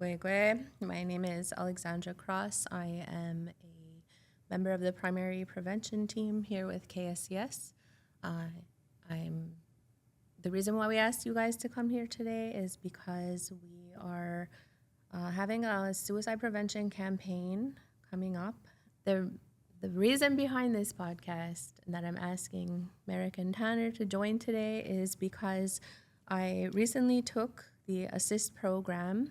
Kwekwe. My name is Alexandra Cross. I am a member of the primary prevention team here with KSCS. I'm the reason why we asked you guys to come here today is because we are having a suicide prevention campaign coming up. The reason behind this podcast that I'm asking Merrick and Tanner to join today is because I recently took the ASSIST program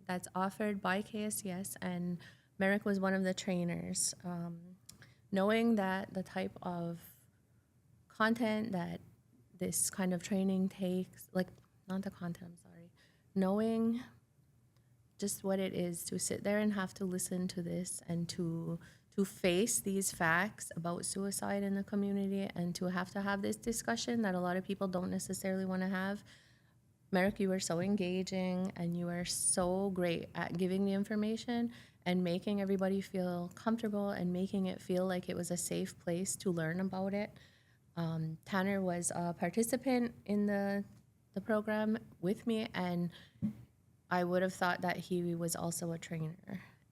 that's offered by KSCS, and Merrick was one of the trainers. Knowing that the type of content that this kind of training takes, like, not the content, I'm sorry, knowing just what it is to sit there and have to listen to this and to face these facts about suicide in the community and to have this discussion that a lot of people don't necessarily want to have. Merrick, you were so engaging and you were so great at giving the information and making everybody feel comfortable and making it feel like it was a safe place to learn about it. Tanner was a participant in the program with me, and I would have thought that he was also a trainer.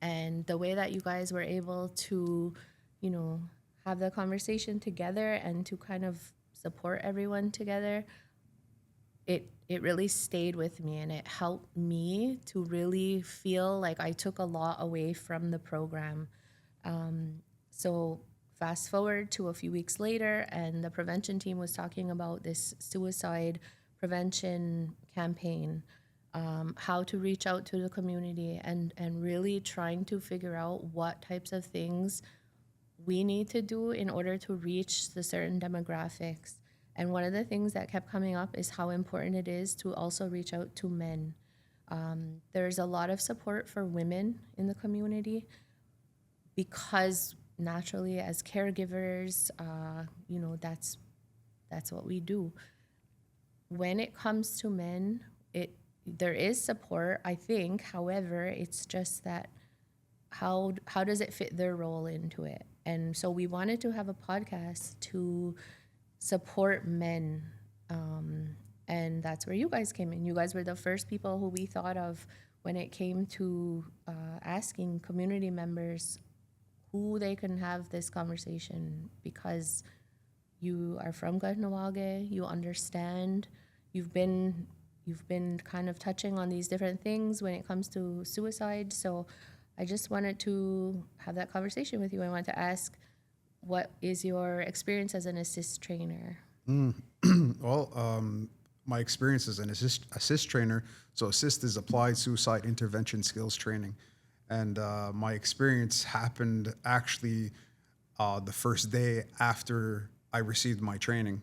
And the way that you guys were able to, have the conversation together and to kind of support everyone together, it really stayed with me, and it helped me to really feel like I took a lot away from the program. So fast forward to a few weeks later, and the prevention team was talking about this suicide prevention campaign, how to reach out to the community, and really trying to figure out what types of things we need to do in order to reach the certain demographics. And one of the things that kept coming up is how important it is to also reach out to men. There's a lot of support for women in the community because naturally as caregivers, that's what we do. When it comes to men, there is support, I think. However, it's just that how does it fit their role into it? And so we wanted to have a podcast to support men, and that's where you guys came in. You guys were the first people who we thought of when it came to asking community members who they can have this conversation, because you are from KAHNAWÀ, you understand, you've been kind of touching on these different things when it comes to suicide. So I just wanted to have that conversation with you. I want to ask, what is your experience as an ASSIST trainer? Well, my experience as an assist trainer, so assist is applied suicide intervention skills training. And my experience happened actually the first day after I received my training.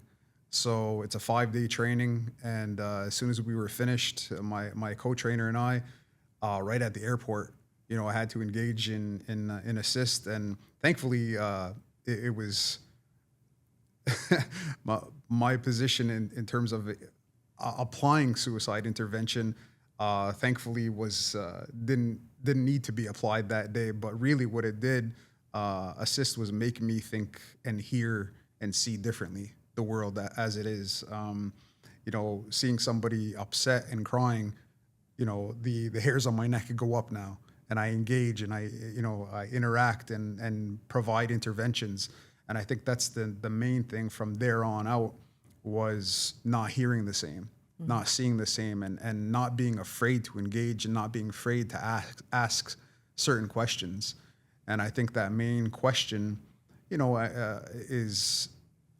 So it's a 5-day training. And as soon as we were finished, my co-trainer and I, right at the airport, I had to engage in assist. And thankfully, it was my position in terms of applying suicide intervention, thankfully was didn't need to be applied that day. But really what it did, assist, was make me think and hear and see differently the world as it is. Seeing somebody upset and crying, the hairs on my neck could go up now. And I engage and I interact and provide interventions. And I think that's the main thing from there on out, was not hearing the same, not seeing the same, and not being afraid to engage and not being afraid to ask certain questions. And I think that main question, is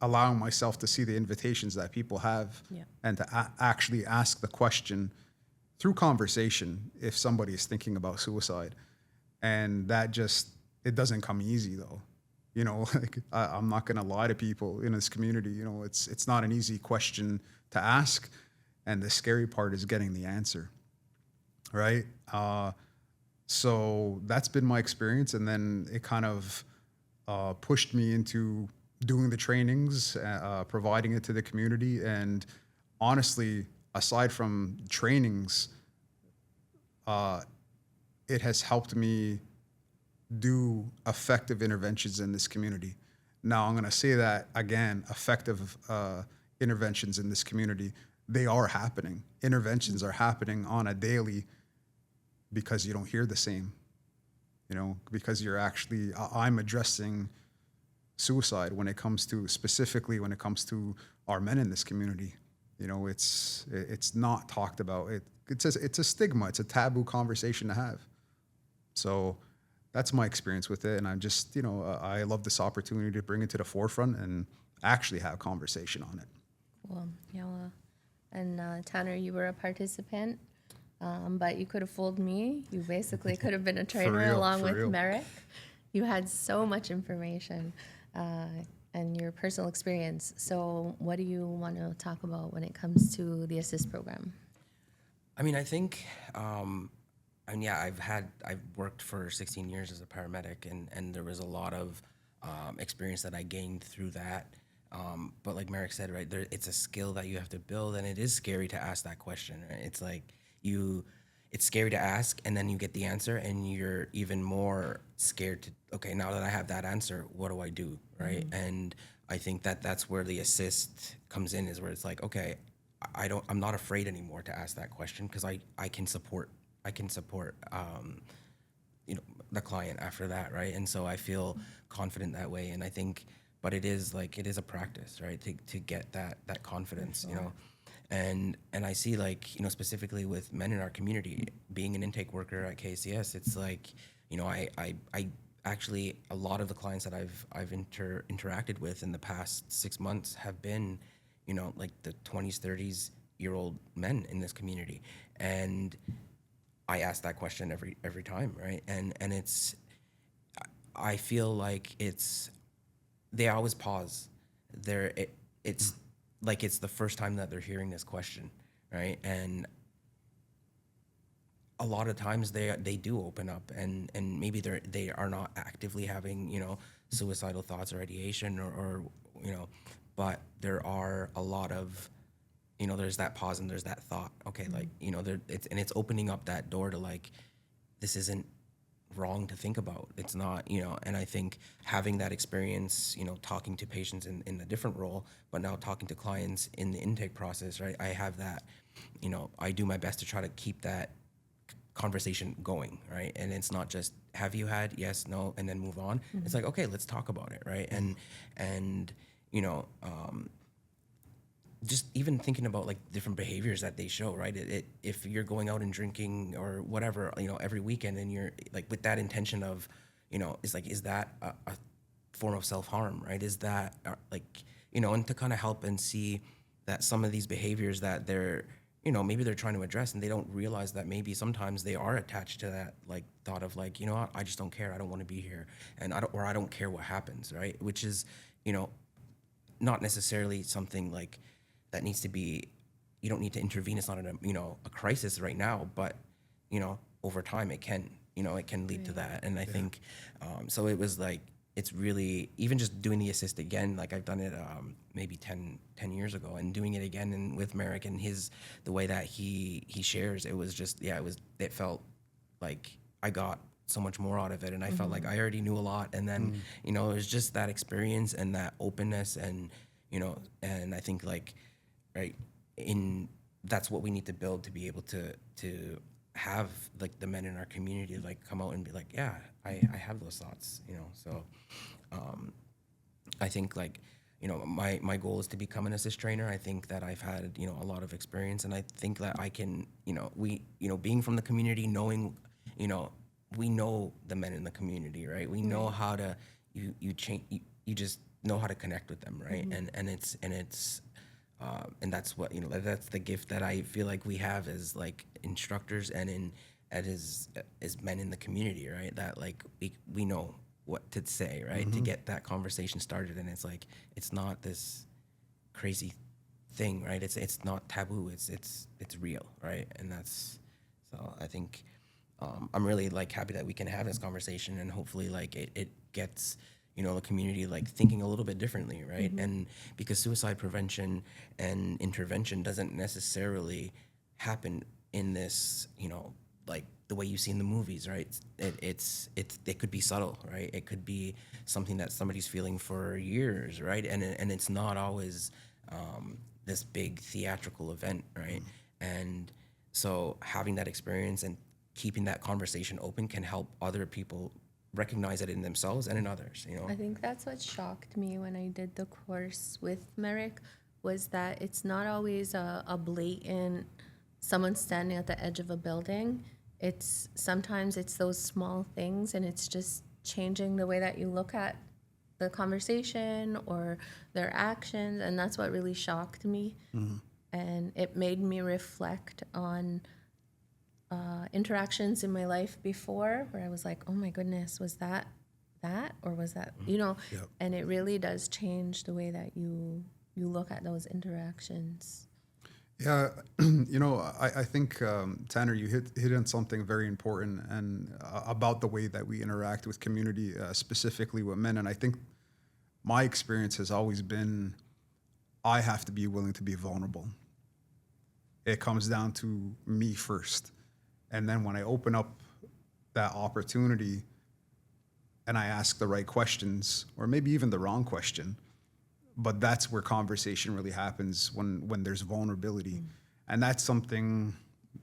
allowing myself to see the invitations that people have, and to actually ask the question through conversation if somebody is thinking about suicide. And that it doesn't come easy though. I'm not going to lie to people in this community. It's not an easy question to ask. And the scary part is getting the answer, right? So that's been my experience. And then it kind of pushed me into doing the trainings, providing it to the community. And honestly, aside from trainings, it has helped me do effective interventions in this community. Now, I'm going to say that again, effective interventions in this community, they are happening. Interventions are happening on a daily because you don't hear the same, you know, because you're actually, I'm addressing suicide when it comes to, specifically when it comes to our men in this community. You know, it's not talked about. It's a stigma. It's a taboo conversation to have. So that's my experience with it. And I'm just, you know, I love this opportunity to bring it to the forefront and actually have conversation on it. Well, yeah, well, and Tanner, you were a participant, but you could have fooled me. You basically could have been a trainer real, along for with real. Merrick. You had so much information and your personal experience. So what do you want to talk about when it comes to the ASSIST program? I mean, I think, and yeah, I've worked for 16 years as a paramedic, and there was a lot of experience that I gained through that. But like Merrick said, right, it's a skill that you have to build, and it is scary to ask that question. Right? It's like it's scary to ask, and then you get the answer, and you're even more scared to, okay, now that I have that answer, what do I do, right? Mm-hmm. And I think that's where the assist comes in, is where it's like, okay, I'm not afraid anymore to ask that question, because I can support you know, the client after that, right? And so I feel confident that way. And I think, but it is a practice, right? To get that confidence, you know. And I see, like, you know, specifically with men in our community, being an intake worker at KSCS, it's like, you know, I actually, a lot of the clients that I've interacted with in the past 6 months have been, you know, like the 20s, 30s-year-old men in this community. And I ask that question every time, right? And I feel like they always pause. It's like it's the first time that they're hearing this question, right? And a lot of times they do open up, and maybe they are not actively having, you know, suicidal thoughts or ideation or you know, but there are a lot of, you know, there's that pause and there's that thought. Okay, like, you know, it's opening up that door to, like, this isn't wrong to think about. It's not, you know. And I think having that experience, you know, talking to patients in a different role, but now talking to clients in the intake process, right? I have that, you know, I do my best to try to keep that conversation going, right? And it's not just, have you had, yes, no, and then move on. Mm-hmm. It's like, okay, let's talk about it, right? And you know, just even thinking about, like, different behaviors that they show, right? If you're going out and drinking or whatever, you know, every weekend, and you're, like, with that intention of, you know, is that a form of self-harm, right? Is that like, you know, and to kind of help and see that some of these behaviors that they're, you know, maybe they're trying to address, and they don't realize that maybe sometimes they are attached to that, like, thought of, like, you know what, I just don't care, I don't want to be here, and I don't care what happens, right? Which is, you know, not necessarily something like that needs to be, you don't need to intervene. It's not a crisis right now, but, you know, over time it can lead to that. And I think, so it was like, it's really, even just doing the assist again, like I've done it maybe 10 years ago, and doing it again, and with Merrick and the way that he shares, it was just, it felt like I got so much more out of it, and I felt like I already knew a lot. And then, you know, it was just that experience and that openness, and, you know, and I think, like, right, that's what we need to build to be able to have, like, the men in our community, like, come out and be like, yeah, I have those thoughts, you know. So I think, like, you know, my goal is to become an assist trainer. I think that I've had, you know, a lot of experience, and I think that I can, you know, being from the community, knowing, you know, we know the men in the community, right? We know how to, you just know how to connect with them, right? And it's and that's what, you know, that's the gift that I feel like we have as, like, instructors and as men in the community, right? That, like, we know what to say, right? To get that conversation started. And it's like, it's not this crazy thing, right? It's not taboo. It's real, right? And that's, so I think I'm really, like, happy that we can have this conversation, and hopefully, like, it gets, you know, the community, like, thinking a little bit differently, right? And because suicide prevention and intervention doesn't necessarily happen in this, you know, like, the way you see in the movies, right? It could be subtle, right? It could be something that somebody's feeling for years, right? And it's not always this big theatrical event, right? And so having that experience and keeping that conversation open can help other people recognize it in themselves and in others, you know? I think that's what shocked me when I did the course with Merrick, was that it's not always a blatant someone standing at the edge of a building. It's sometimes it's those small things, and it's just changing the way that you look at the conversation or their actions, and that's what really shocked me. And it made me reflect on interactions in my life before, where I was like, oh my goodness, was that or was that, you know? Yep. And it really does change the way that you look at those interactions. Yeah, you know, I think Tanner, you hit on something very important, and about the way that we interact with community, specifically with men. And I think my experience has always been, I have to be willing to be vulnerable. It comes down to me first, and then when I open up that opportunity, and I ask the right questions, or maybe even the wrong question, but that's where conversation really happens, when there's vulnerability. And that's something,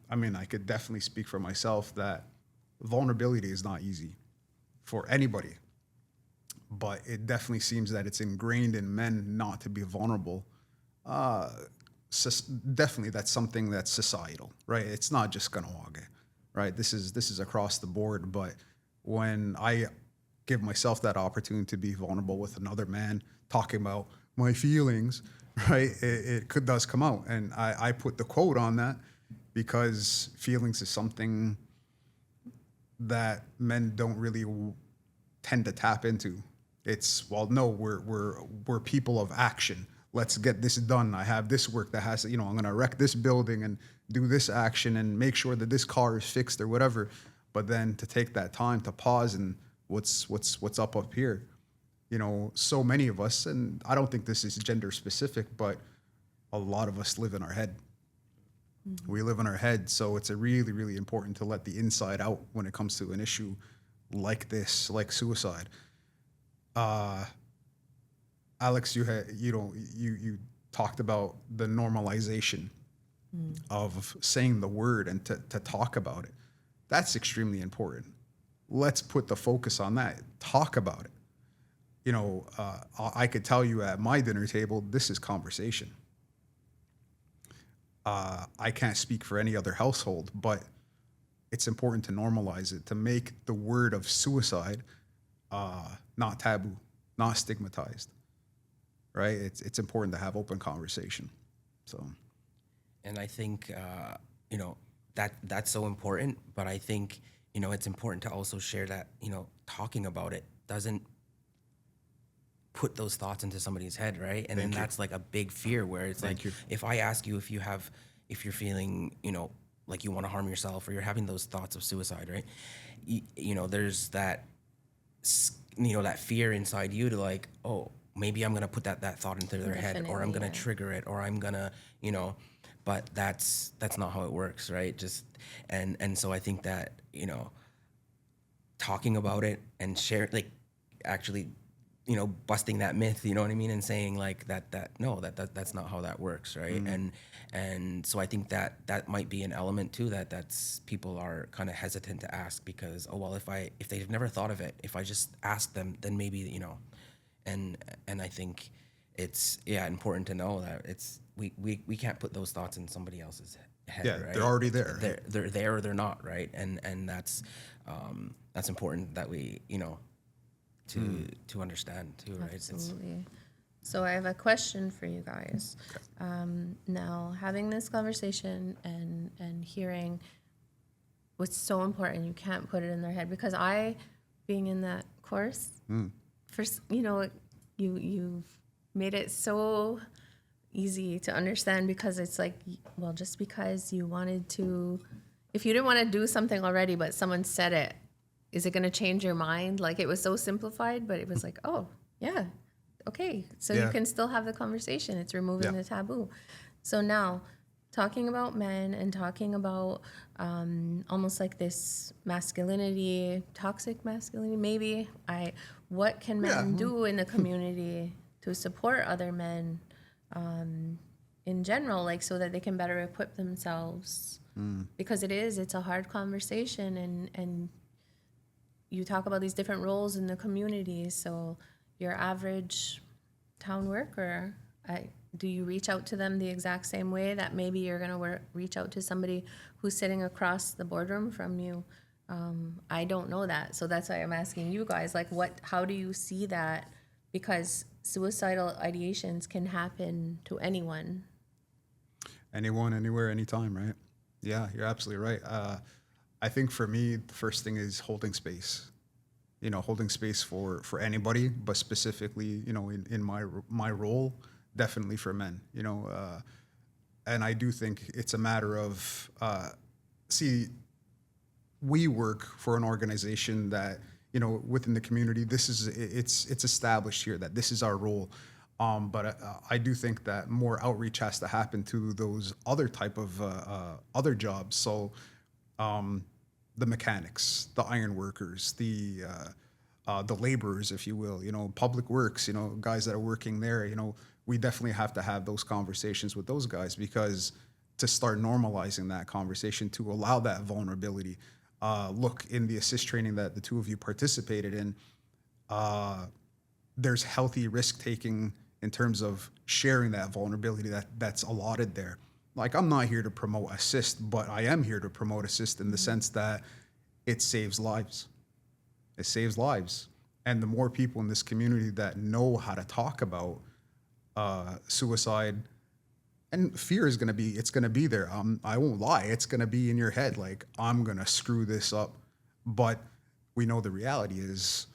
I mean, I could definitely speak for myself that vulnerability is not easy for anybody, but it definitely seems that it's ingrained in men not to be vulnerable. Definitely that's something that's societal, right? It's not just KAHNAWÀ, right? This is across the board. But when I give myself that opportunity to be vulnerable with another man, talking about my feelings, right, it does come out. And I put the quote on that because feelings is something that men don't really tend to tap into. It's, well, no, we're people of action. Let's get this done. I have this work that has, you know, I'm going to wreck this building and do this action and make sure that this car is fixed or whatever. But then to take that time to pause and what's up here. You know, so many of us, and I don't think this is gender specific, but a lot of us live in our head. We live in our head. So it's really, really important to let the inside out when it comes to an issue like this, like suicide. Alex, you talked about the normalization of saying the word and to talk about it. That's extremely important. Let's put the focus on that. Talk about it. You know, I could tell you at my dinner table, this is conversation. I can't speak for any other household, but it's important to normalize it, to make the word of suicide not taboo, not stigmatized, right? It's important to have open conversation. So, And I think, you know, that's so important, but I think, you know, it's important to also share that, you know, talking about it doesn't put those thoughts into somebody's head, right? And then that's like a big fear where it's like, if I ask you if you're feeling, you know, like you want to harm yourself or you're having those thoughts of suicide, right? You know, there's that, you know, that fear inside you to like, oh, maybe I'm going to put that thought into their head, or I'm going to trigger it, or I'm going to, you know, but that's not how it works, right? Just, and so I think that, you know, talking about it and like actually, you know, busting that myth, you know what I mean, and saying like that's not how that works, right? And so I think that might be an element too, that's people are kind of hesitant to ask because, oh well, if they've never thought of it, if I just ask them, then maybe, you know, and I think it's important to know that it's we can't put those thoughts in somebody else's head, right? They're already there. They're there or they're not, right? And that's important that we, you know, to understand too, right? Absolutely. So I have a question for you guys. Now, having this conversation and hearing what's so important, you can't put it in their head, because being in that course, first, you know, you've made it so easy to understand, because it's like, well, just because you wanted to, if you didn't want to do something already, but someone said it, is it going to change your mind? Like, it was so simplified, but it was like, oh, yeah, okay. So you can still have the conversation. It's removing the taboo. So now, talking about men and talking about almost like this masculinity, toxic masculinity, maybe, what can men do in the community to support other men in general, like so that they can better equip themselves because it's a hard conversation, and you talk about these different roles in the community. So your average town worker, do you reach out to them the exact same way that maybe you're going to reach out to somebody who's sitting across the boardroom from you? I don't know that. So that's why I'm asking you guys, like, how do you see that? Because suicidal ideations can happen to anyone. Anyone, anywhere, anytime, right? Yeah, you're absolutely right. I think for me, the first thing is holding space. Holding space for anybody, but specifically, in my role, definitely for men. And I do think it's a matter of we work for an organization that within the community. It's established here that this is our role. But I do think that more outreach has to happen to those other type of other jobs. So the mechanics, the iron workers, the laborers, if you will, public works, guys that are working there, we definitely have to have those conversations with those guys, because to start normalizing that conversation, to allow that vulnerability. Look, in the assist training that the two of you participated in, there's healthy risk taking in terms of sharing that vulnerability that's allotted there. Like, I'm not here to promote assist, but I am here to promote assist in the sense that it saves lives. It saves lives. And the more people in this community that know how to talk about suicide, and fear is it's going to be there. I won't lie. It's going to be in your head. Like, I'm going to screw this up. But we know the reality is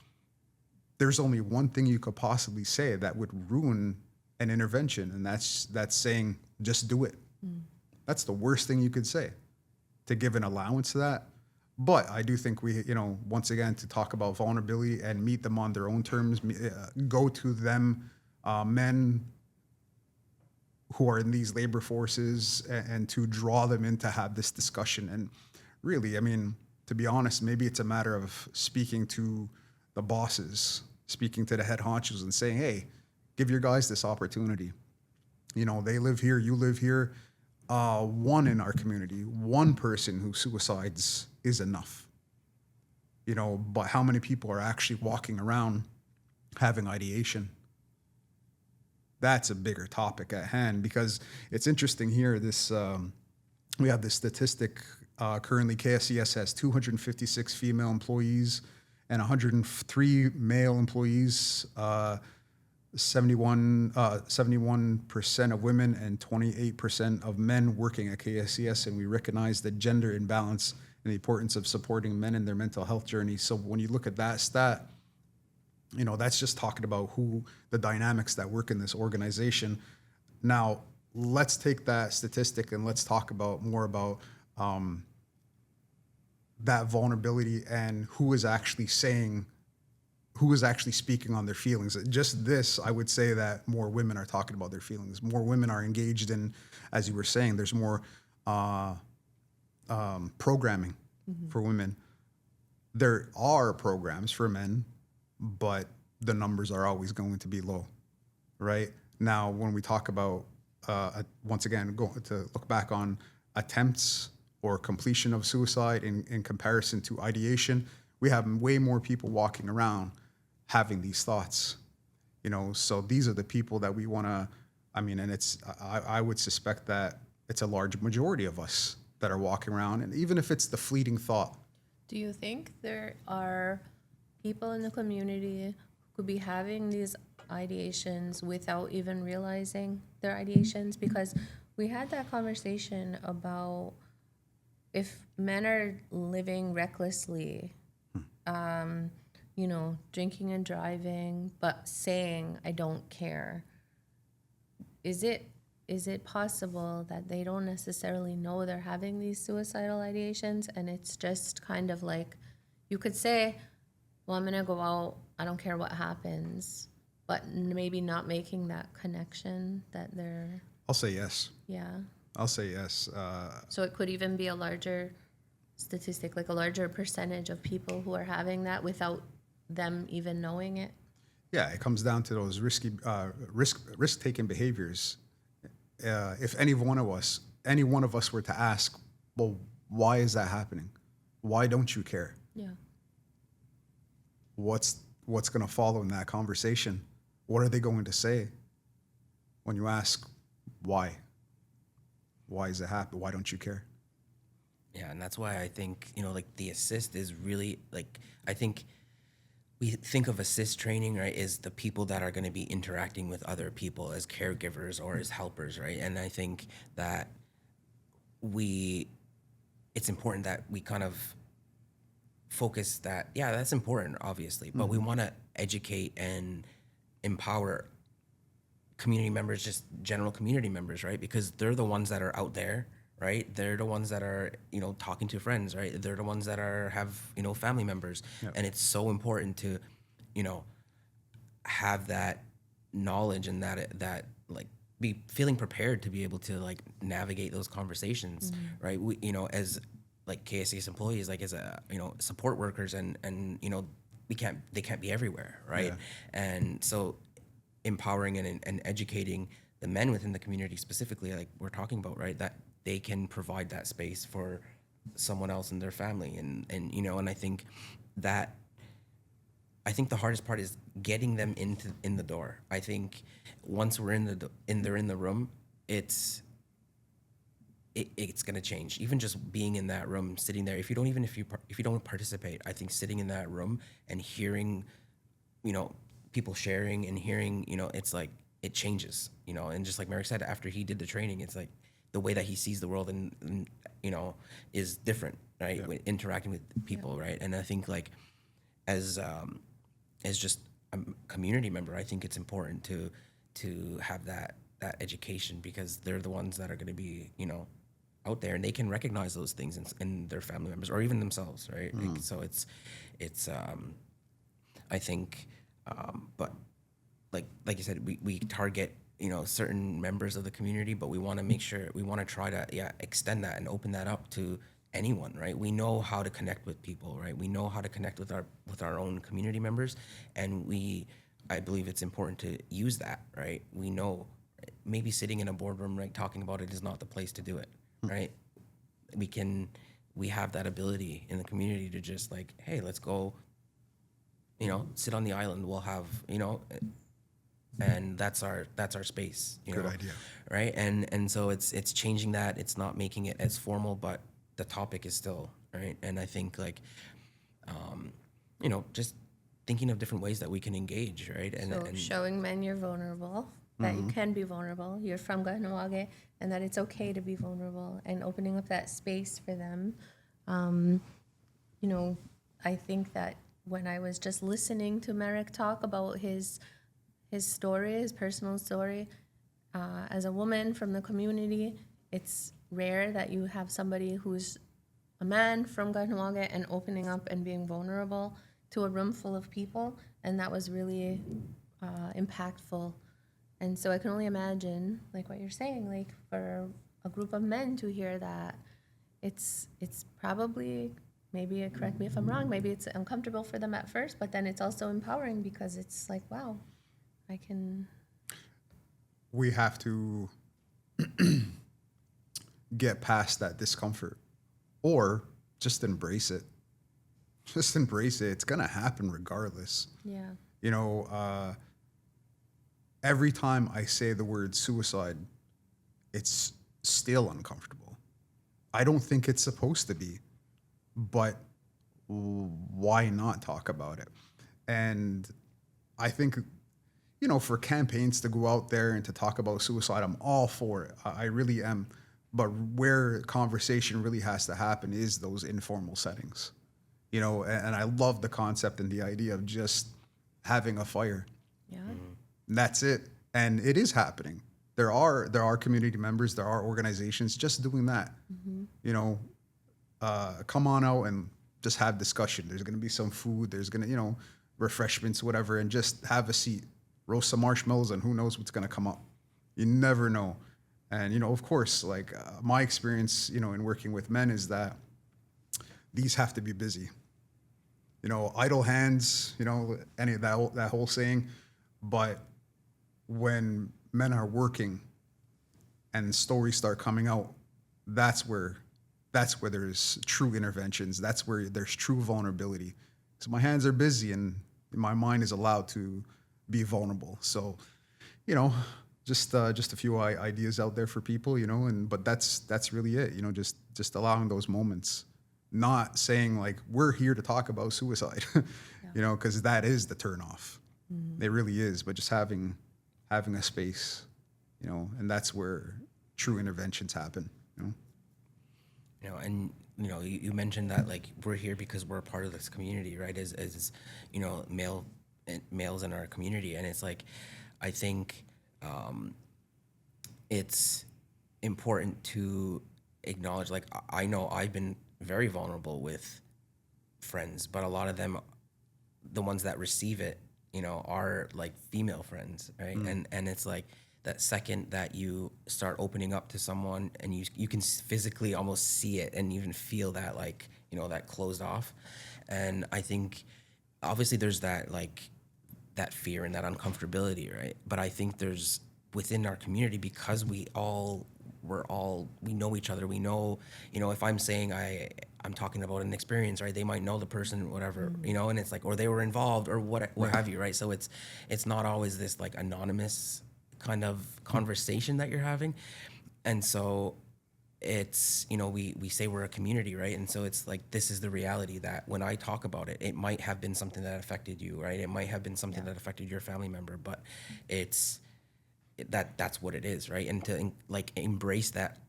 there's only one thing you could possibly say that would ruin an intervention. And that's saying, just do it. That's the worst thing you could say, to give an allowance to that. But I do think we, once again, to talk about vulnerability and meet them on their own terms, go to them, men who are in these labor forces, and to draw them in to have this discussion. And really, I mean, to be honest, maybe it's a matter of speaking to the bosses, speaking to the head honchos and saying, hey, give your guys this opportunity. They live here, you live here. One in our community, one person who suicides is enough. But how many people are actually walking around having ideation? That's a bigger topic at hand, because it's interesting here. We have this statistic. Currently, KSCS has 256 female employees and 103 male employees. 71% of women and 28% of men working at KSCS, and we recognize the gender imbalance and the importance of supporting men in their mental health journey. So when you look at that stat, that's just talking about who the dynamics that work in this organization. Now, let's take that statistic and let's talk more about that vulnerability and who is actually speaking on their feelings. Just this, I would say that more women are talking about their feelings. More women are engaged in, as you were saying, there's more programming for women. There are programs for men, but the numbers are always going to be low, right? Now, when we talk about, once again, going to look back on attempts or completion of suicide in comparison to ideation, we have way more people walking around having these thoughts, so these are the people that we want to, and I would suspect that it's a large majority of us that are walking around, and even if it's the fleeting thought. Do you think there are people in the community who could be having these ideations without even realizing their ideations? Because we had that conversation about if men are living recklessly, drinking and driving, but saying, I don't care. Is it possible that they don't necessarily know they're having these suicidal ideations, and it's just kind of like, you could say, well, I'm going to go out, I don't care what happens, but maybe not making that connection that they're... I'll say yes. Yeah. I'll say yes. So it could even be a larger statistic, like a larger percentage of people who are having that without them even knowing it. Yeah, it comes down to those risk-taking behaviors. If any one of us were to ask, well, why is that happening? Why don't you care? Yeah. What's going to follow in that conversation? What are they going to say when you ask why? Why is it happening? Why don't you care? Yeah, and that's why I think, like the assist is really like, I think we think of assist training, right, is the people that are going to be interacting with other people as caregivers or as helpers, right? And I think that it's important that we kind of focus that, yeah, that's important, obviously, but we want to educate and empower community members, just general community members, right? Because they're the ones that are out there, right? They're the ones that are, talking to friends, right? They're the ones that have, family members. Yep. And it's so important to, have that knowledge and that like be feeling prepared to be able to like navigate those conversations, right? We, as like KSCS employees, like as a, support workers and they can't be everywhere, right? Yeah. And so empowering and educating the men within the community specifically, like we're talking about, right, that they can provide that space for someone else in their family. And and I think the hardest part is getting them in the door. I think once we're they're in the room, it's going to change. Even just being in that room, sitting there, if you don't participate, I think sitting in that room and hearing, people sharing and hearing, it's like it changes, and just like Merrick said, after he did the training, it's like the way that he sees the world and is different, right? Yeah. When interacting with people, right? And I think like as just a community member, I think it's important to have that education, because they're the ones that are going to be, out there, and they can recognize those things in their family members or even themselves, right? Like, so it's I think, but like you said, we target certain members of the community, but we want to make sure, we want to try to extend that and open that up to anyone, right? We know how to connect with people, right? We know how to connect with our own community members, and I believe it's important to use that, right? We know maybe sitting in a boardroom, right, talking about it is not the place to do it, right? We have that ability in the community to just like, hey, let's go, sit on the island. We'll have, and that's our space, Good idea. right? And so it's changing that. It's not making it as formal, but the topic is still right. And I think like, just thinking of different ways that we can engage, right? And Showing men you're vulnerable, that you can be vulnerable, you're from KAHNAWÀ, and that it's okay to be vulnerable, and opening up that space for them. I think that when I was just listening to Merrick talk about his story, his personal story, as a woman from the community, it's rare that you have somebody who's a man from KAHNAWÀ and opening up and being vulnerable to a room full of people, and that was really impactful. And so I can only imagine, like what you're saying, like for a group of men to hear that, it's probably, maybe, correct me if I'm wrong, maybe it's uncomfortable for them at first, but then it's also empowering, because it's like, wow, I can. We have to get past that discomfort, or just embrace it. Just embrace it. It's going to happen regardless. Yeah. Every time I say the word suicide, it's still uncomfortable. I don't think it's supposed to be, but why not talk about it? And I think, for campaigns to go out there and to talk about suicide, I'm all for it. I really am. But where conversation really has to happen is those informal settings, and I love the concept and the idea of just having a fire. Yeah. And that's it. And it is happening. There are community members, there are organizations just doing that. Come on out and just have discussion. There's going to be some food. There's going to, refreshments, whatever, and just have a seat, roast some marshmallows, and who knows what's going to come up. You never know. And, of course, like my experience, in working with men is that these have to be busy. Idle hands, any of that whole saying. But when men are working and stories start coming out, that's where that's where there's true interventions. That's where there's true vulnerability. So my hands are busy and my mind is allowed to be vulnerable. So, you know, just a few ideas out there for people, you know, and but that's really it, you know, just allowing those moments, not saying like we're here to talk about suicide, you know, because that is the turnoff. It really is. But just having a space, you know, and that's where true interventions happen, you know. You know, and you know, you mentioned that like we're here because we're a part of this community, right? As you know, males in our community, and it's like, I think it's important to acknowledge. Like I know I've been very vulnerable with friends, but a lot of them, the ones that receive it, you know, are like female friends, right? And it's like that second that you start opening up to someone and you can physically almost see it and even feel that, like, you know, that closed off. And I think obviously there's that, like, that fear and that uncomfortability, right? But I think there's within our community, because we know each other. We know, you know, if I'm saying I'm talking about an experience, right? They might know the person, whatever, you know, and it's like, or they were involved or what have you, right? So it's not always this like anonymous kind of conversation that you're having. And so it's, you know, we say we're a community, right? And so it's like, this is the reality that when I talk about it, it might have been something that affected you, right? It might have been something that affected your family member, but that's what it is, right? And to like embrace that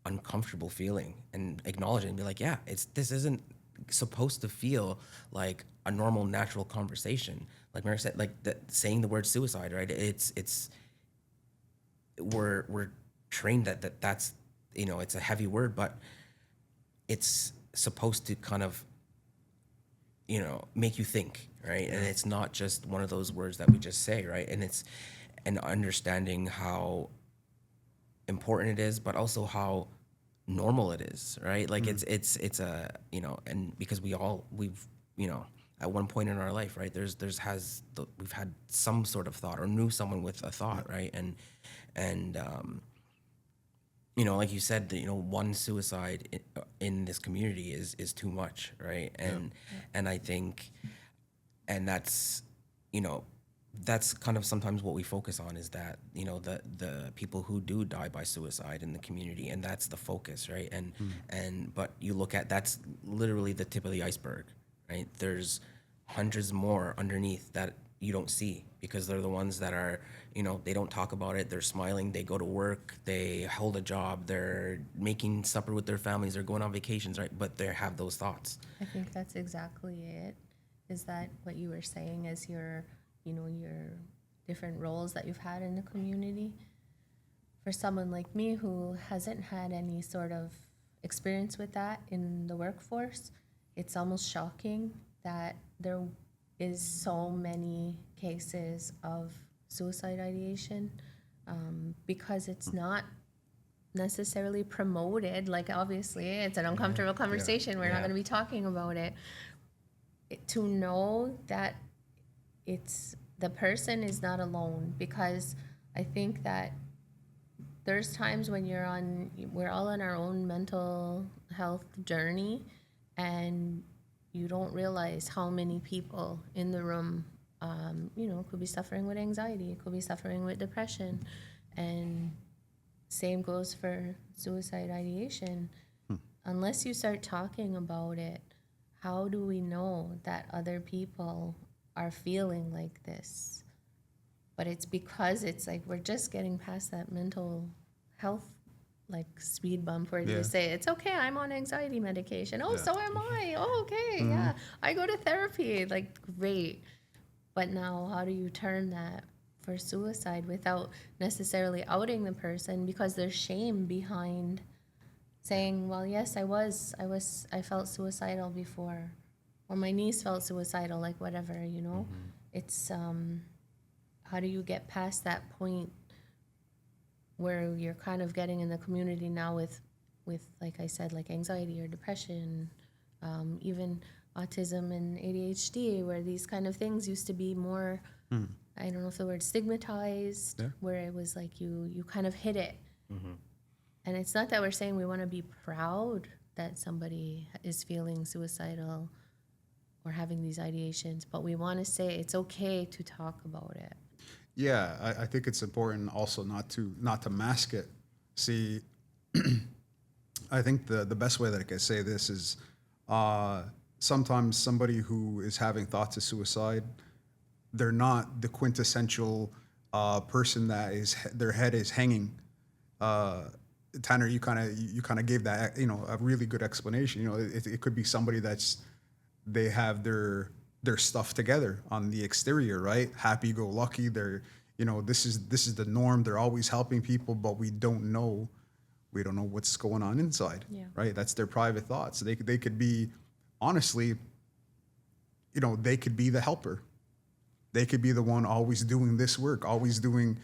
uncomfortable feeling and acknowledge it and be like, yeah, this isn't supposed to feel like a normal, natural conversation. Like Merrick said, like saying the word suicide, right? We're trained that's, you know, it's a heavy word, but it's supposed to kind of, you know, make you think, right? And it's not just one of those words that we just say, right? And it's and understanding how important it is, but also how normal it is, right? Like it's a, you know, and because we've, you know, at one point in our life, right? We've had some sort of thought or knew someone with a thought, right? And you know, like you said, you know, one suicide in this community is too much, right? And I think, and that's, you know, that's kind of sometimes what we focus on is that, you know, the people who do die by suicide in the community, and that's the focus, right? And but you look at, that's literally the tip of the iceberg, right? There's hundreds more underneath that you don't see, because they're the ones that are, you know, they don't talk about it. They're smiling. They go to work. They hold a job. They're making supper with their families. They're going on vacations, right? But they have those thoughts. I think that's exactly it. Is that what you were saying as your, you know, your different roles that you've had in the community? For someone like me who hasn't had any sort of experience with that in the workforce, it's almost shocking that there is so many cases of suicide ideation, because it's not necessarily promoted. Like, obviously, it's an uncomfortable conversation. We're not going to be talking about it. To know that the person is not alone, because I think that there's times when we're all on our own mental health journey, and you don't realize how many people in the room, you know, could be suffering with anxiety, could be suffering with depression, and same goes for suicide ideation. Unless you start talking about it, how do we know that other people are feeling like this? But it's because it's like we're just getting past that mental health, like, speed bump where you say, it's okay, I'm on anxiety medication. Oh, so am I. Oh, okay, yeah. I go to therapy. Like, great. But now how do you turn that for suicide without necessarily outing the person, because there's shame behind saying, well, yes, I felt suicidal before, or my niece felt suicidal, like, whatever, you know? It's, how do you get past that point where you're kind of getting in the community now with like I said, like anxiety or depression, even autism and ADHD, where these kind of things used to be more, I don't know if the word stigmatized, where it was like you kind of hid it. And it's not that we're saying we want to be proud that somebody is feeling suicidal or having these ideations, but we want to say it's okay to talk about it. Yeah, I think it's important also not to mask it. See, I think the best way that I can say this is sometimes somebody who is having thoughts of suicide, they're not the quintessential person that is their head is hanging. Tanner, you kind of gave that a really good explanation. It could be somebody they have their stuff together on the exterior, right? Happy go lucky. They're this is the norm. They're always helping people, but we don't know what's going on inside, Yeah. right? That's their private thoughts. They could be, honestly, they could be the helper. They could be the one always doing this work, always doing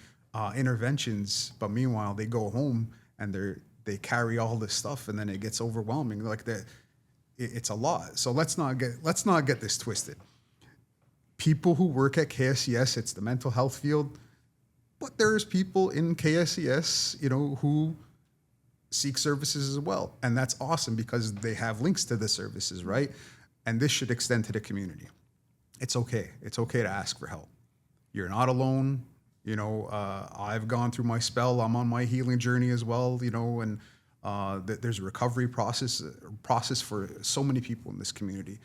interventions. But meanwhile, they go home and they carry all this stuff, and then it gets overwhelming. Like it's a lot. So let's not get this twisted. People who work at KSCS, it's the mental health field, but there's people in KSCS, who seek services as well. And that's awesome because they have links to the services, right? And this should extend to the community. It's okay. It's okay to ask for help. You're not alone. I've gone through my spell. I'm on my healing journey as well, and there's a recovery process for so many people in this community.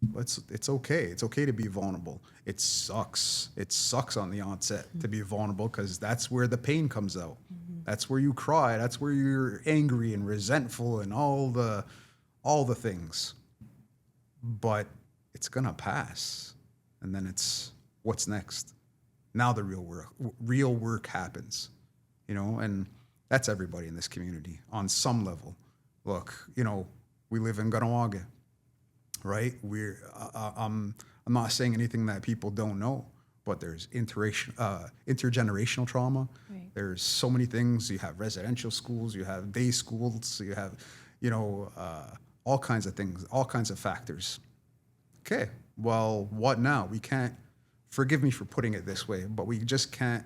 But it's okay. It's okay to be vulnerable. It sucks. It sucks on the onset to be vulnerable because that's where the pain comes out. That's where you cry. That's where you're angry and resentful and all the things. But it's gonna pass, and then it's what's next. Now the real work happens, and that's everybody in this community on some level. Look, we live in KAHNAWÀ, right? I'm not saying anything that people don't know, but there's intergenerational trauma. Right. There's so many things. You have residential schools, you have day schools, you have, all kinds of things, all kinds of factors. Okay, well, what now? We can't, forgive me for putting it this way, but we just can't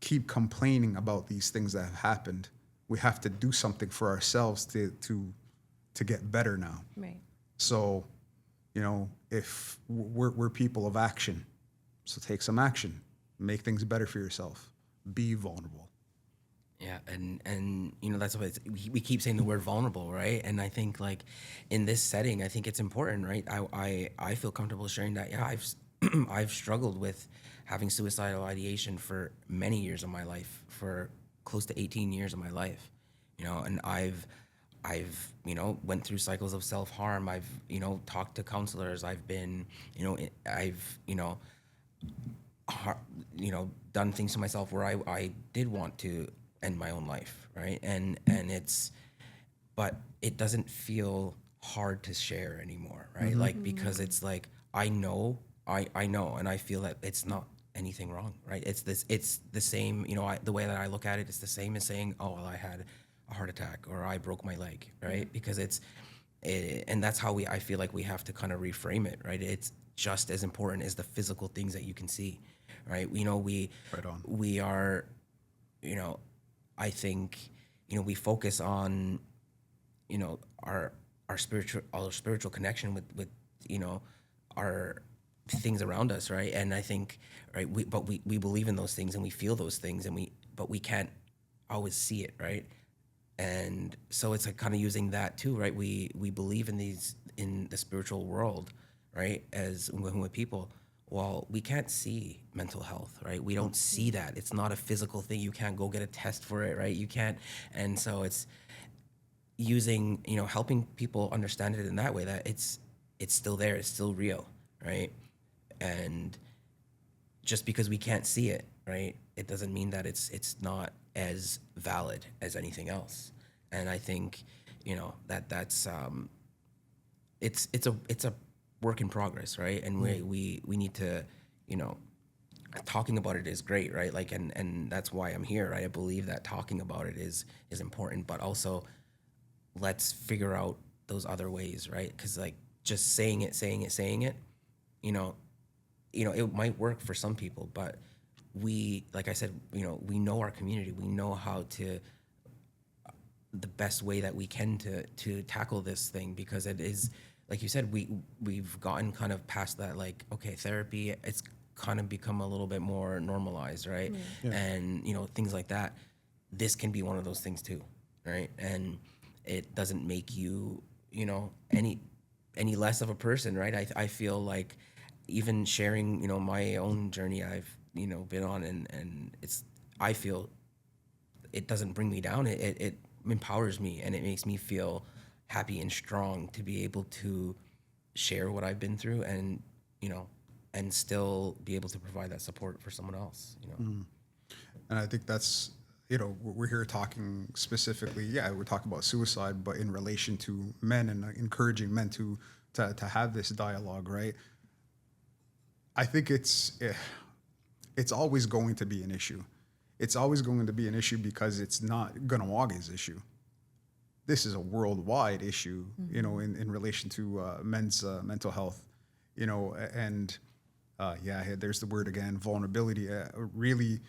keep complaining about these things that have happened. We have to do something for ourselves to get better now. Right. So, if we're people of action, so take some action, make things better for yourself, be vulnerable. Yeah, and that's what we keep saying the word vulnerable, right? And I think like in this setting, I think it's important, right? I feel comfortable sharing that. Yeah, I've struggled with having suicidal ideation for many years of my life, for close to 18 years of my life, and I've went through cycles of self-harm. I've talked to counselors. I've been I've done things to myself where I did want to end my own life, right? And but it doesn't feel hard to share anymore, right? Mm-hmm. Like, because it's like I know, and I feel that it's not anything wrong, right? It's the same, the way that I look at it, it's the same as saying, oh, well, I had a heart attack or I broke my leg, right? Because and that's how I feel like we have to kind of reframe it, right? It's just as important as the physical things that you can see, right? Right on. We are, I think, we focus on, our spiritual connection with our things around us, right? And I think, right, we believe in those things and we feel those things, but we can't always see it, right? And so it's like kind of using that too, right? We believe in the spiritual world, right? As with people, well, we can't see mental health, right? We don't see that. It's not a physical thing. You can't go get a test for it, right? You can't. And so it's using, helping people understand it in that way, that it's still there, it's still real, right? And just because we can't see it, right, it doesn't mean that it's not as valid as anything else. And I think, that's it's a work in progress, right? And we need to, talking about it is great, right? Like, and that's why I'm here, right? I believe that talking about it is important, but also let's figure out those other ways, right? Because like just saying it, it might work for some people, but like I said, we know our community, we know how to the best way that we can to tackle this thing, because it is, like you said, we've gotten kind of past that, like, okay, therapy, it's kind of become a little bit more normalized, right? And, you know, things like that. This can be one of those things too, right? And it doesn't make you, you know, any less of a person, right? I feel like even sharing, you know, my own journey I've, you know, been on, and I feel it doesn't bring me down. It empowers me, and it makes me feel happy and strong to be able to share what I've been through, and, you know, and still be able to provide that support for someone else, you know. And I think that's, you know, we're here talking specifically, we're talking about suicide, but in relation to men, and encouraging men to have this dialogue, right? I think it's always going to be an issue. It's always going to be an issue because it's not KAHNAWÀ's issue. This is a worldwide issue, you know, in relation to men's mental health, you know, and there's the word again, vulnerability. Really,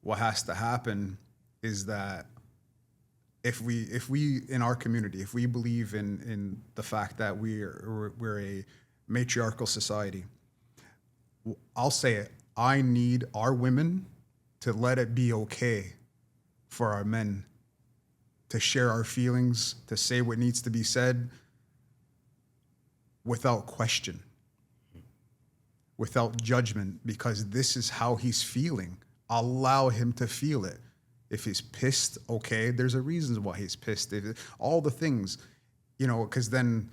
what has to happen is that if we in our community, if we believe in the fact that we're a matriarchal society, I'll say it, I need our women to let it be okay for our men to share our feelings, to say what needs to be said without question, without judgment, because this is how he's feeling. Allow him to feel it. If he's pissed, okay, there's a reason why he's pissed. All the things, you know, because then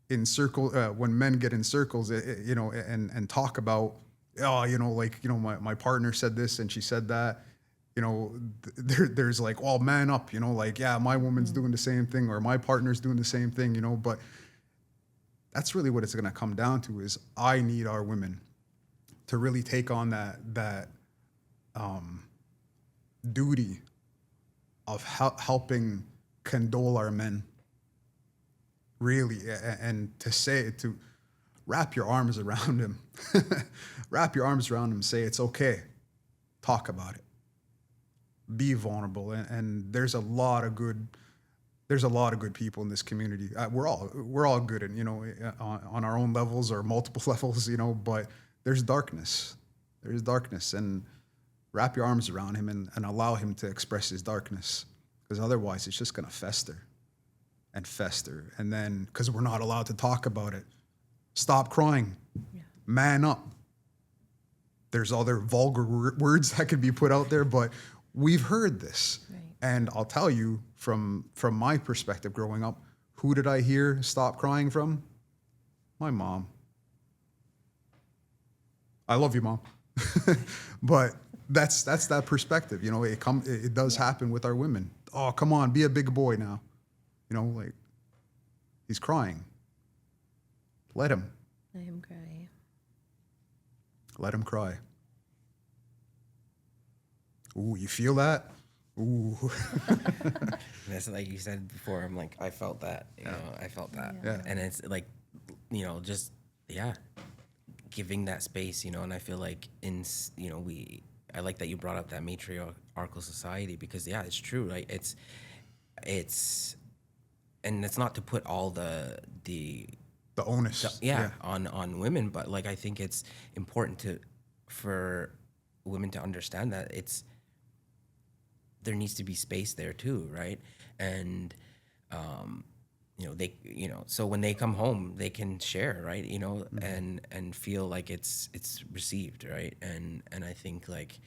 in circle, when men get in circles, you know, and talk about, oh, you know, like, you know, my partner said this and she said that, you know, there's like, oh, man up, you know, like, yeah, my woman's doing the same thing, or my partner's doing the same thing, you know, but that's really what it's going to come down to, is I need our women to really take on that duty of helping condole our men, really, and to say, to wrap your arms around him, wrap your arms around him, say it's okay, talk about it, be vulnerable, and there's a lot of good people in this community. We're all good, and, you know, on our own levels or multiple levels, you know, but there's darkness, and wrap your arms around him and allow him to express his darkness, because otherwise it's just going to fester and fester. And then, because we're not allowed to talk about it, stop crying, man up. There's other vulgar words that could be put out there, but we've heard this. Right. And I'll tell you, from my perspective growing up, who did I hear stop crying from? My mom. I love you, Mom. But that's that perspective, you know. It does happen with our women. Oh, come on, be a big boy now, you know, like, he's crying. Let him cry. Let him cry. Ooh, you feel that? Ooh. That's like you said before. I'm like, I felt that. You know, I felt that. Yeah. And it's like, you know, just giving that space. You know, and I feel like I like that you brought up that matriarchal society, because it's true. Right? It's, and it's not to put all the onus on women, but like, I think it's important for women to understand that there needs to be space there too, right? And you know, they, you know, so when they come home, they can share, right? You know, and feel like it's received, right? And I think, like,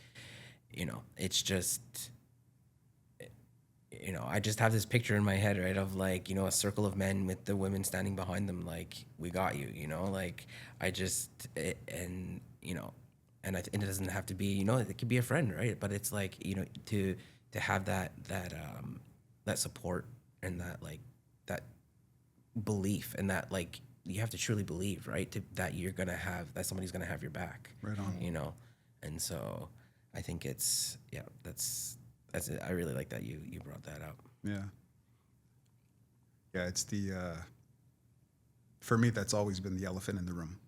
you know, it's just, you know, I just have this picture in my head, right, of, like, you know, a circle of men with the women standing behind them, like, we got you, you know, like, and, you know, and it doesn't have to be, you know, it could be a friend, right? But it's like, you know, to have that support, and that, like, that belief, and that, like, you have to truly believe, right, that somebody's gonna have your back, right on, you know. And so I think it's that's it. I really like that you brought that up. It's for me, that's always been the elephant in the room.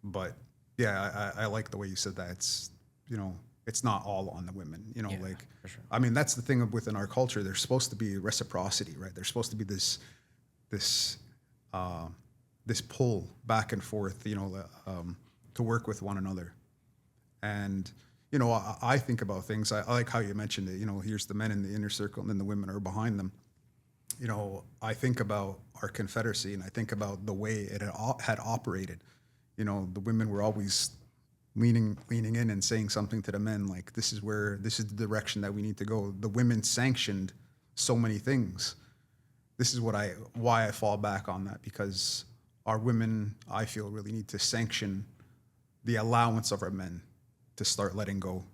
But I like the way you said that. It's, you know, it's not all on the women, you know, Yeah, like, for sure. I mean, that's the thing within our culture. There's supposed to be reciprocity, right? There's supposed to be this, uh, this pull back and forth, you know, to work with one another. And, you know, I think about things. I like how you mentioned it, you know, here's the men in the inner circle and then the women are behind them. You know, I think about our Confederacy and I think about the way it had operated. You know, the women were always leaning in and saying something to the men like, this is the direction that we need to go. The women sanctioned so many things. This is why I fall back on that, because our women, I feel, really need to sanction the allowance of our men to start letting go,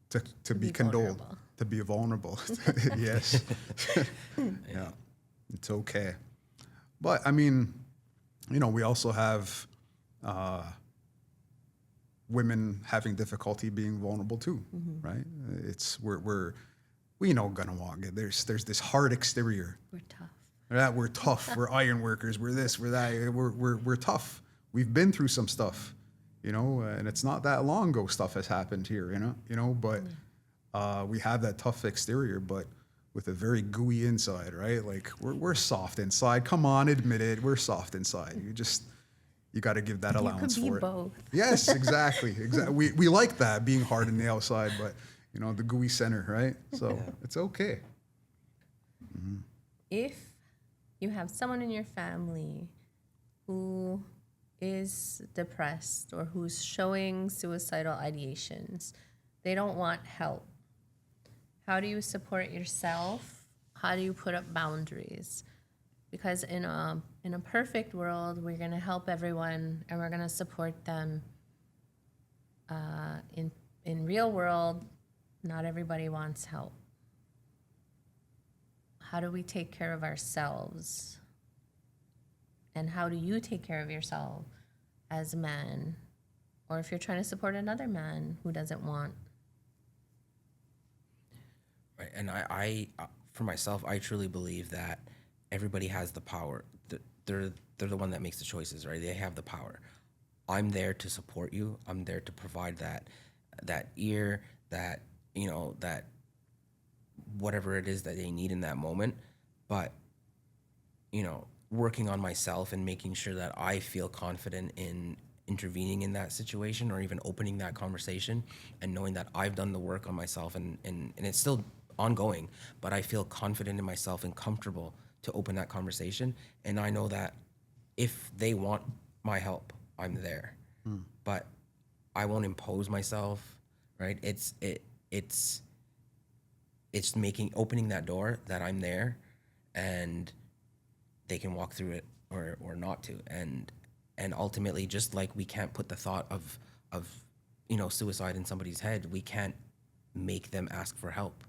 to be condoled, vulnerable. to be vulnerable. Yes. Yeah. It's okay. But I mean, you know, we also have women having difficulty being vulnerable too, right? It's we know KAHNAWÀ. There's this hard exterior. We're tough. That we're tough. We're iron workers. We're this. We're that. We're tough. We've been through some stuff, you know, and it's not that long ago stuff has happened here, you know. But we have that tough exterior, but with a very gooey inside, right? Like we're soft inside. Come on, admit it. We're soft inside. You got to give that allowance You for could be it. both. Yes, exactly. We like that, being hard on the outside, but you know, the gooey center, right? So it's okay. If you have someone in your family who is depressed or who's showing suicidal ideations, they don't want help. How do you support yourself? How do you put up boundaries? Because in a perfect world, we're gonna help everyone and we're gonna support them. In real world, not everybody wants help. How do we take care of ourselves? And how do you take care of yourself as a man? Or if you're trying to support another man who doesn't want. Right. And I for myself, I truly believe that everybody has the power. They're the one that makes the choices, right? They have the power. I'm there to support you. I'm there to provide that ear, that, you know, that whatever it is that they need in that moment. But, you know, working on myself and making sure that I feel confident in intervening in that situation or even opening that conversation, and knowing that I've done the work on myself and it's still ongoing, but I feel confident in myself and comfortable to open that conversation. And I know that if they want my help, I'm there. But I won't impose myself, right? It's opening that door that I'm there and they can walk through it or not to. And ultimately, just like we can't put the thought of you know, suicide in somebody's head, we can't make them ask for help.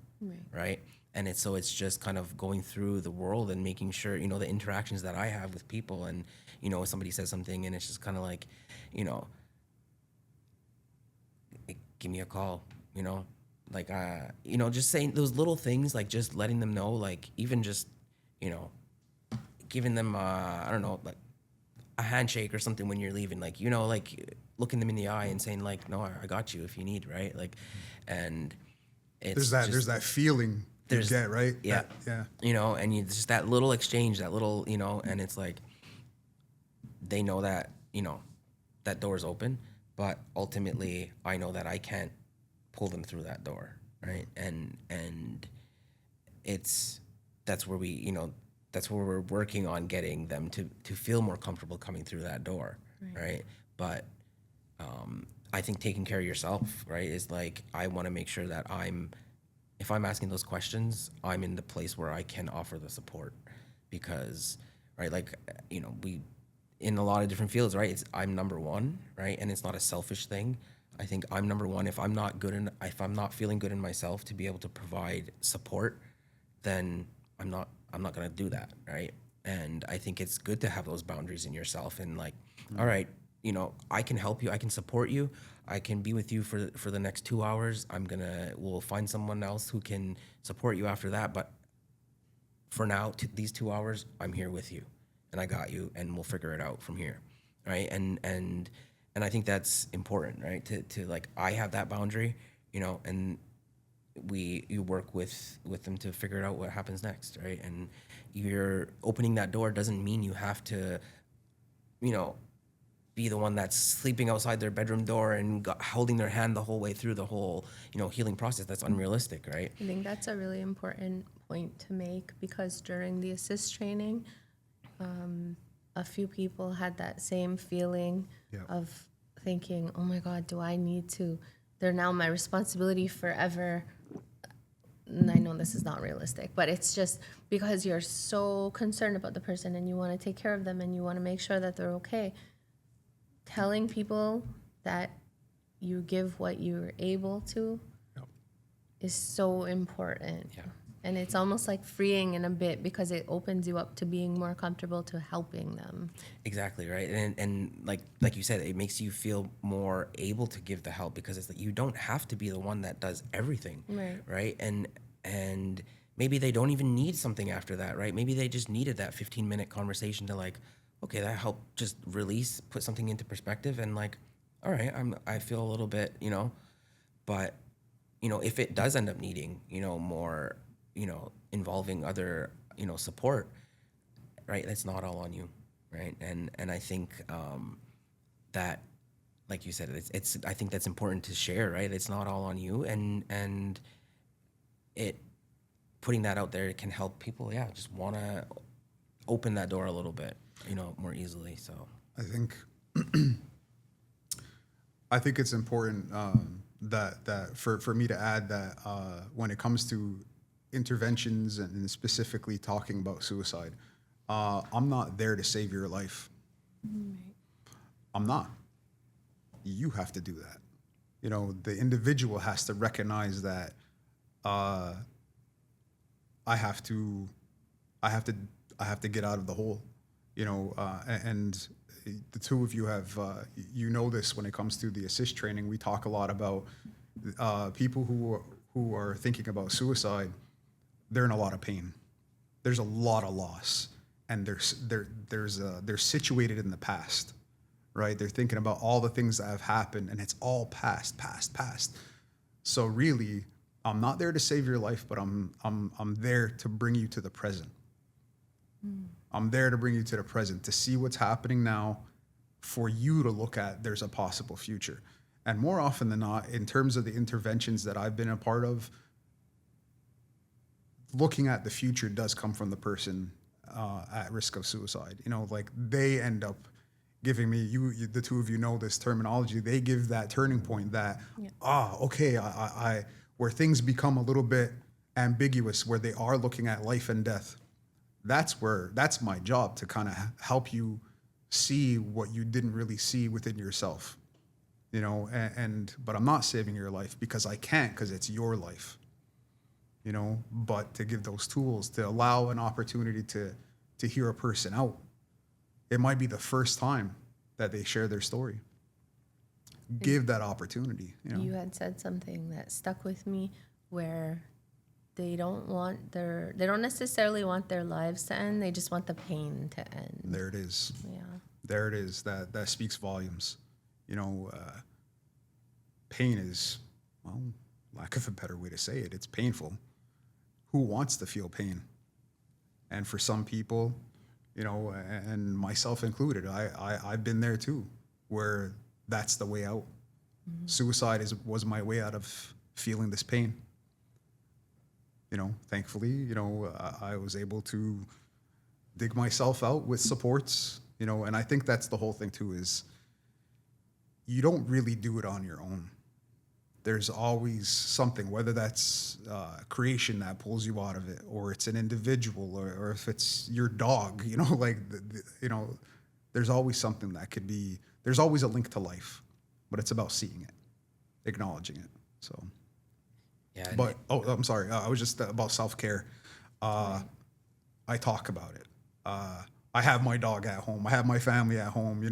Right. And it's just kind of going through the world and making sure, you know, the interactions that I have with people, and, you know, somebody says something and it's just kind of like, you know, give me a call, you know, like, you know, just saying those little things, like just letting them know, like even just, you know, giving them, I don't know, like a handshake or something when you're leaving, like, you know, like looking them in the eye and saying like, no, I got you if you need, right? Like, and it's There's that feeling you get, right? Yeah. Yeah. You know, and just that little exchange, that little, you know, and it's like, they know that, you know, that door's open, but ultimately I know that I can't pull them through that door. Right. And that's where we, you know, that's where we're working on getting them to feel more comfortable coming through that door. Right. But, I think taking care of yourself, right, is like, I want to make sure that if I'm asking those questions, I'm in the place where I can offer the support, because, right, like, you know, in a lot of different fields, right, I'm number one, right, and it's not a selfish thing. I think I'm number one. If I'm not feeling good in myself to be able to provide support, then I'm not going to do that, right? And I think it's good to have those boundaries in yourself and like, all right, you know, I can help you, I can support you, I can be with you for the next 2 hours. We'll find someone else who can support you after that. But for now, these 2 hours, I'm here with you and I got you, and we'll figure it out from here. Right. And I think that's important, right? To like, I have that boundary, and you work with them to figure out what happens next, right? And you're opening that door doesn't mean you have to, you know, be the one that's sleeping outside their bedroom door and holding their hand the whole way through the whole, healing process. That's unrealistic, right? I think that's a really important point to make, because during the assist training, a few people had that same feeling of thinking, oh my God, do I need to, they're now my responsibility forever. And I know this is not realistic, but it's just because you're so concerned about the person and you want to take care of them and you want to make sure that they're okay. Telling people that you give what you're able to is so important. Yeah. And it's almost like freeing in a bit, because it opens you up to being more comfortable to helping them. Exactly, right. And like you said, it makes you feel more able to give the help, because it's like you don't have to be the one that does everything. Right. And maybe they don't even need something after that, right? Maybe they just needed that 15-minute conversation to like, okay, that helped just release, put something into perspective, and like, all right, I feel a little bit, but if it does end up needing, more, involving other, support, right? That's not all on you, right? And I think that, like you said, it's I think that's important to share, right? It's not all on you, and it putting that out there can help people, just want to open that door a little bit, more easily. So I think it's important that for me to add that when it comes to interventions and specifically talking about suicide, I'm not there to save your life. I'm not. You have to do that. The individual has to recognize that I have to get out of the hole. And the two of you have, this when it comes to the assist training. We talk a lot about people who are thinking about suicide. They're in a lot of pain. There's a lot of loss, and they're situated in the past, right? They're thinking about all the things that have happened, and it's all past. So really, I'm not there to save your life, but I'm there to bring you to the present. I'm there to bring you to the present, to see what's happening now, for you to look at there's a possible future. And more often than not, in terms of the interventions that I've been a part of, looking at the future does come from the person at risk of suicide. Like they end up giving me, the two of you know this terminology, they give that turning point that, okay, I where things become a little bit ambiguous, where they are looking at life and death. That's my job, to kind of help you see what you didn't really see within yourself, but I'm not saving your life, because I can't, because it's your life, but to give those tools, to allow an opportunity to hear a person out. It might be the first time that they share their story. Give that opportunity. You had said something that stuck with me, where they don't necessarily want their lives to end. They just want the pain to end. There it is. Yeah. There it is. That speaks volumes. Pain is, well, lack of a better way to say it, it's painful. Who wants to feel pain? And for some people, and myself included, I've been there too, where that's the way out. Mm-hmm. Suicide was my way out of feeling this pain. Thankfully, I was able to dig myself out with supports, and I think that's the whole thing too, is you don't really do it on your own. There's always something, whether that's creation that pulls you out of it, or it's an individual, or if it's your dog, there's always something that could be, there's always a link to life, but it's about seeing it, acknowledging it. So. Yeah. But, I'm sorry. I was just about self-care. I talk about it. I have my dog at home. I have my family at home.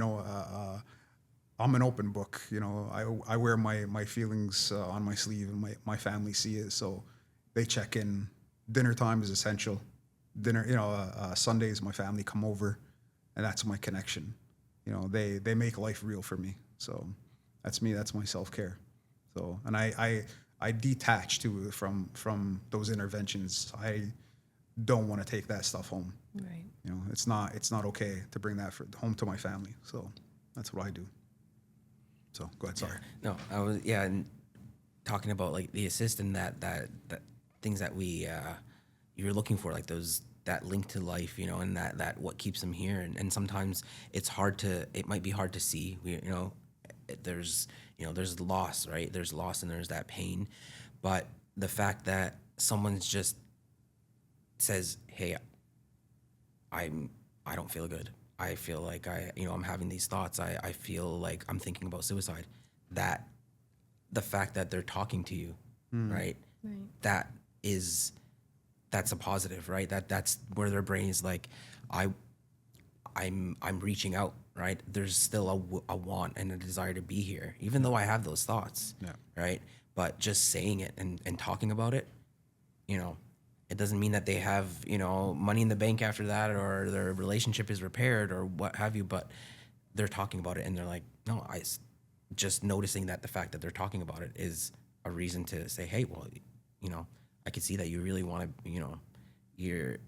I'm an open book. I wear my feelings on my sleeve, and my family see it. So they check in. Dinner time is essential. Sundays, my family come over, and that's my connection. They make life real for me. So that's me. That's my self-care. So, and I I detach from those interventions. I don't want to take that stuff home. Right. You know, it's not okay to bring that home to my family. So that's what I do. So go ahead. Sorry. No, I was and talking about like the assist and that things that we you're looking for, like those, that link to life, you know, and that what keeps them here. And sometimes it might be hard to see. There's there's loss, right? There's loss and there's that pain, but the fact that someone's just says, hey, I don't feel good. I feel like I'm having these thoughts. I feel like I'm thinking about suicide. That the fact that they're talking to you, right? Right. That's a positive, right? That's where their brain is like, I'm reaching out, right? There's still a want and a desire to be here, even though I have those thoughts, Yeah. right? But just saying it and talking about it, it doesn't mean that they have, money in the bank after that, or their relationship is repaired or what have you, but they're talking about it and they're like, no, just noticing that the fact that they're talking about it is a reason to say, hey, well, I could see that you really want to,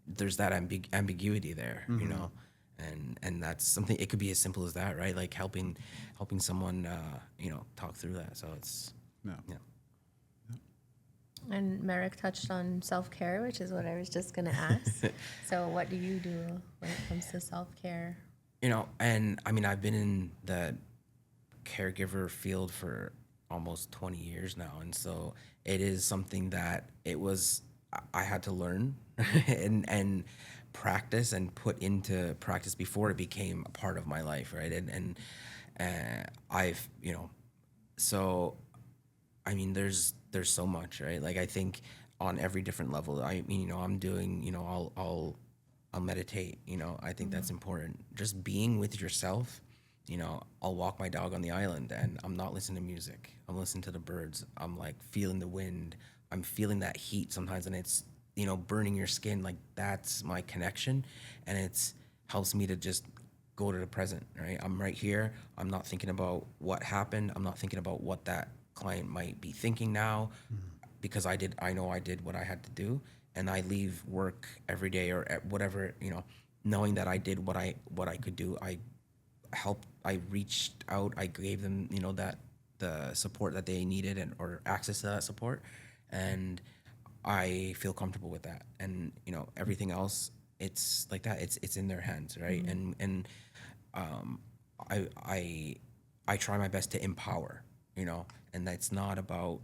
there's that ambiguity there, and that's something, it could be as simple as that, right? Like helping someone, talk through that. So it's, Yeah. yeah. And Merrick touched on self-care, which is what I was just going to ask. So what do you do when it comes to self-care? And I mean, I've been in the caregiver field for almost 20 years now. And so it is something that I had to learn and practice and put into practice before it became a part of my life. Right. And I've, so, I mean, there's so much, right? Like, I think on every different level, I mean, I'm doing, I'll meditate, I think that's important. Just being with yourself. I'll walk my dog on the island and I'm not listening to music. I'm listening to the birds. I'm like feeling the wind. I'm feeling that heat sometimes, and it's, burning your skin. Like, that's my connection, and it's helps me to just go to the present, right? I'm right here. I'm not thinking about what happened. I'm not thinking about what that client might be thinking now, because I know I did what I had to do, and I leave work every day or at whatever, knowing that I did what I could do. I reached out, I gave them, that the support that they needed or access to that support, and I feel comfortable with that. And everything else, it's like that. It's in their hands, right? And I try my best to empower, and that's not about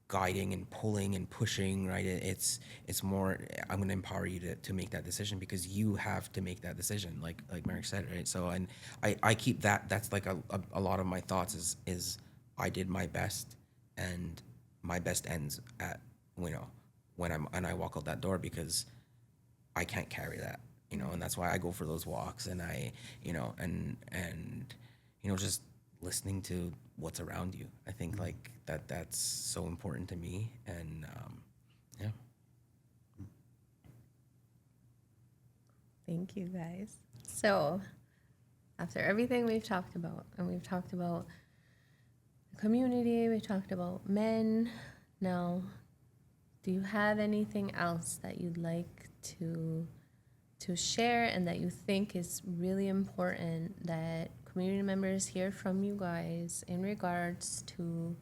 guiding and pulling and pushing, right? It's more, I'm going to empower you to make that decision, because you have to make that decision, like Merrick said, right? So, and I keep that's like a lot of my thoughts is I did my best, and my best ends at, when I walk out that door, because I can't carry that, and that's why I go for those walks, and I, and just listening to what's around you. I think like that's so important to me, and yeah. Thank you, guys. So after everything we've talked about, and we've talked about the community, we talked about men, now, do you have anything else that you'd like to share and that you think is really important that community members hear from you guys in regards to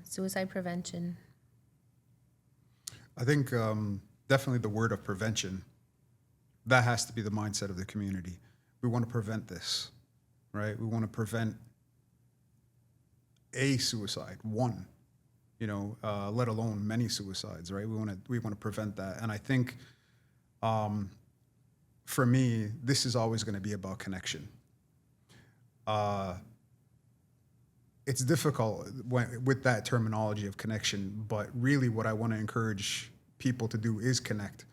suicide prevention? I think definitely the word of prevention. That has to be the mindset of the community. We want to prevent this, right? We want to prevent a suicide, one, let alone many suicides, right? We want to prevent that. And I think for me, this is always going to be about connection. It's difficult with that terminology of connection, but really what I want to encourage people to do is connect.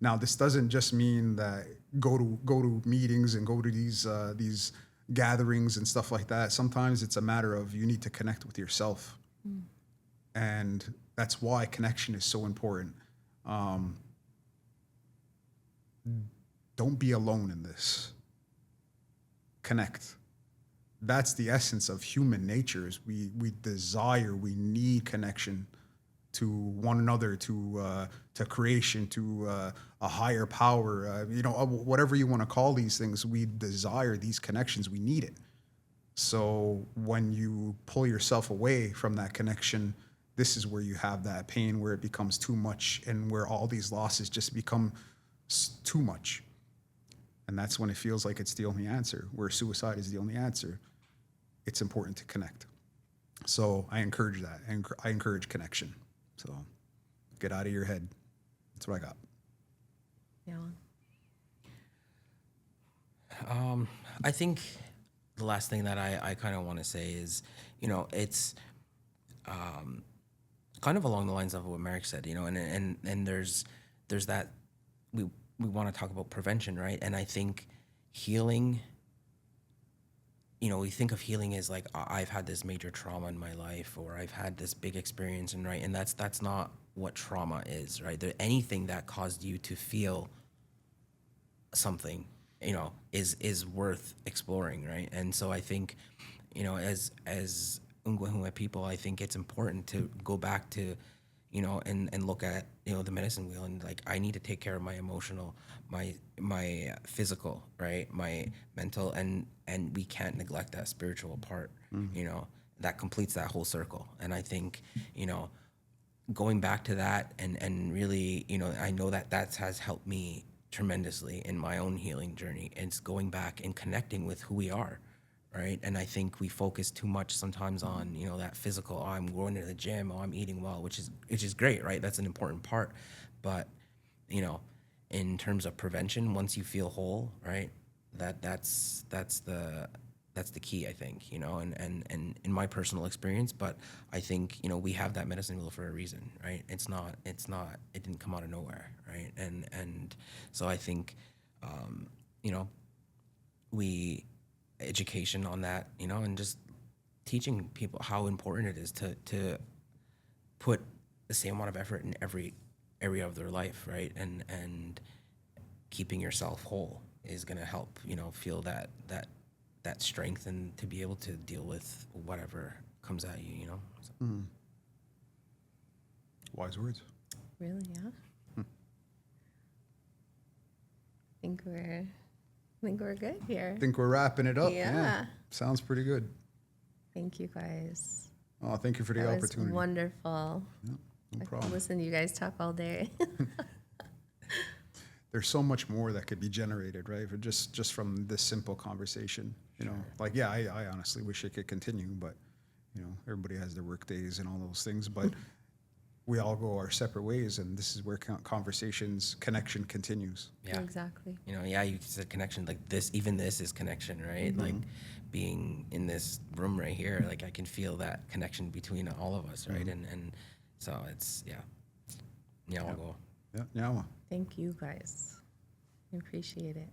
Now, this doesn't just mean that go to meetings and go to these gatherings and stuff like that. Sometimes it's a matter of you need to connect with yourself. And that's why connection is so important. Don't be alone in this. Connect. that's the essence of human nature. Is we desire, we need connection to one another, to creation, to a higher power. Whatever you want to call these things, we desire these connections. We need it. So when you pull yourself away from that connection, this is where you have that pain, where it becomes too much, and where all these losses just become too much. And that's when it feels like it's the only answer, where suicide is the only answer. It's important to connect. So I encourage that. I encourage connection. So get out of your head. That's what I got. Yeah. I think the last thing that I kind of want to say is, it's kind of along the lines of what Merrick said, and there's that we want to talk about prevention, right? And I think healing, we think of healing as like, I've had this major trauma in my life, or I've had this big experience, and that's not what trauma is, right? Anything that caused you to feel something, is worth exploring, right? And so I think, as Ungwahuma people, I think it's important to go back to, and look at, the medicine wheel, and like, I need to take care of my emotional, my physical, right? My mental, and we can't neglect that spiritual part, that completes that whole circle. And I think, going back to that and really, I know that has helped me tremendously in my own healing journey. And it's going back and connecting with who we are, right? And I think we focus too much sometimes on, that physical, I'm going to the gym, I'm eating well, which is great, right? That's an important part. But, in terms of prevention, once you feel whole, right, that's the key, I think, and in my personal experience. But I think, we have that medicine wheel for a reason, right? It didn't come out of nowhere, right? And so I think, education on that, and just teaching people how important it is to put the same amount of effort in every area of their life, right? And keeping yourself whole is going to help, feel that strength, and to be able to deal with whatever comes at you, So. Wise words. Really, yeah. I think we're good here. I think we're wrapping it up. Yeah. Sounds pretty good. Thank you guys. Oh, thank you for the That opportunity. was wonderful. Yeah, no I problem. could listen to you guys talk all day. There's so much more that could be generated, right? For just from this simple conversation, I honestly wish it could continue, but everybody has their work days and all those things, but we all go our separate ways, and this is where connection continues. Yeah, Exactly. You said connection, like this is connection, right? Mm-hmm. Like being in this room right here, like I can feel that connection between all of us, right? Mm-hmm. And so it's, I'll go. Yeah, Nyawa. Thank you guys. I appreciate it.